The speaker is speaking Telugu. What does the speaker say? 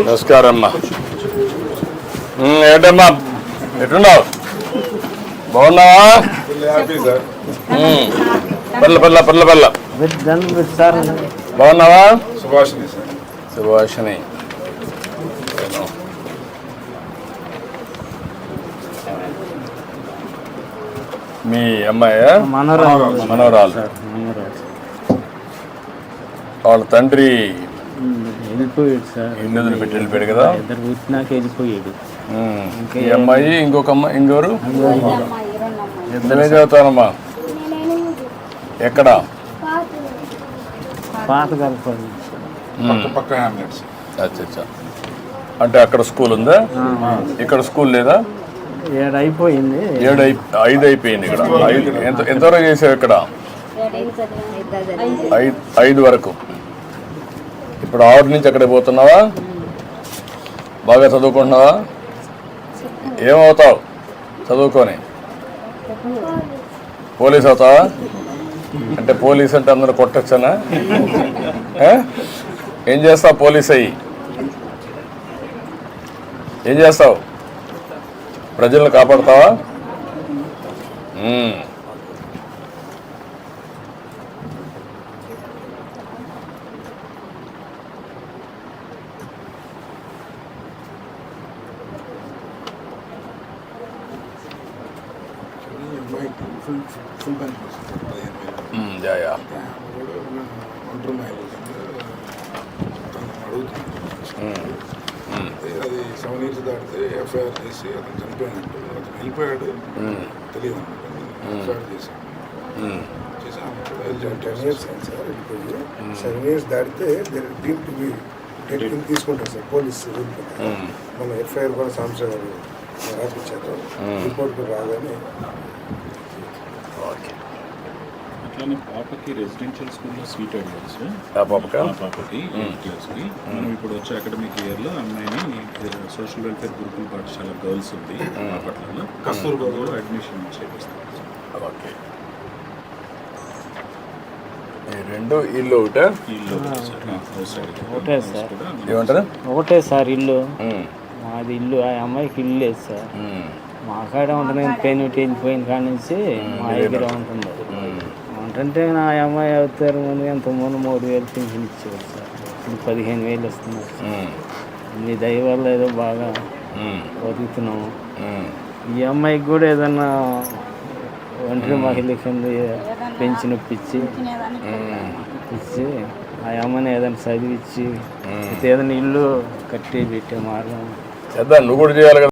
నమస్కారం అమ్మా. ఏంటమ్మా ఎట్టున్నావు? బాగున్నావా? పల్ల పల్ల పల్ల పల్ల బాగున్నావా? సుభాషిణి మీ అమ్మాయి మనవరాలు. వాళ్ళ తండ్రి వెళ్ళిపోయాడు సార్. ఇల్లు వదిలిపెట్టి వెళ్ళిపోయాడు కదా. ఇద్దరు పుట్టినాక వెళ్ళిపోయాడు. ఈ అమ్మాయి ఇంకొక అమ్మాయి ఇంకోరు ఇద్దరే చదువుతానమ్మా. ఎక్కడ? పాత కలపండి. అచ్చా. అంటే అక్కడ స్కూల్ ఉందా? ఇక్కడ స్కూల్ లేదా? 7 అయిపోయింది. 5 అయిపోయింది. ఇక్కడ 5 ఎంతవరకు చేసావు? ఇక్కడ 5 వరకు. ఇప్పుడు 6 నుంచి అక్కడికి పోతున్నావా? బాగా చదువుకుంటున్నావా? ఏమవుతావు చదువుకొని? పోలీస్ అవుతావా? అంటే పోలీస్ అంటే అందరూ కొట్టచ్చనా? ఏం చేస్తావు పోలీస్ అయ్యి? ఏం చేస్తావు? ప్రజలను కాపాడుతావా? యా అది 7 years దాటితే ఎఫ్ఐఆర్ చేసి అతను చనిపోయినట్టు అతను వెళ్ళిపోయాడు తెలియదు ఎఫ్ఐఆర్ చేసి 10 years అయింది సార్ వెళ్ళిపోయి. 7 years దాటితే తీసుకుంటారు సార్ పోలీసు. మన ఎఫ్ఐఆర్ కూడా సంవత్సరం రాపించారు. రిపోర్ట్ కూడా రాగానే అట్లానే పాపకి రెసిడెన్షియల్ స్కూల్లో సీట్ అడిగారు సార్. పాపకి 8th క్లాస్కి. మనం ఇప్పుడు వచ్చే అకాడమిక్ ఇయర్లో అమ్మాయిని సోషల్ వెల్ఫేర్ గురుకుల పాఠశాల గర్ల్స్ ఉంది బాపట్లలో కస్తూర్బాలో అడ్మిషన్ చేపిస్తాం. ఓకే. ఈ 2 ఇల్లు ఒకటే? ఇల్లు ఒకటే సార్. ఏమంటారు? ఒకటే సార్ ఇల్లు. మాది ఇల్లు. ఆ అమ్మాయికి ఇల్లు లేదు సార్. మా కాడ ఉంటుంది. పెయిన్ వెళ్ళిపోయిన కాడ నుంచి మా దగ్గర ఉంటుంది. అంటే నా అమ్మాయి అవుతారు ముందు ఎంతమంది 3,000 పింఛన్ ఇచ్చేవారు సార్. ఇప్పుడు 15,000 వస్తున్నారు. మీ దయ వల్ల ఏదో బాగా బతుకుతున్నాము. ఈ అమ్మాయికి కూడా ఏదన్నా ఒంటరి మహిళ కింద పెన్షన్ ఇప్పించి ఆ అమ్మని ఏదైనా చదివించి ఏదైనా ఇల్లు కట్టి పెట్టే మార్గం నువ్వు కూడా చేయాలి కదా.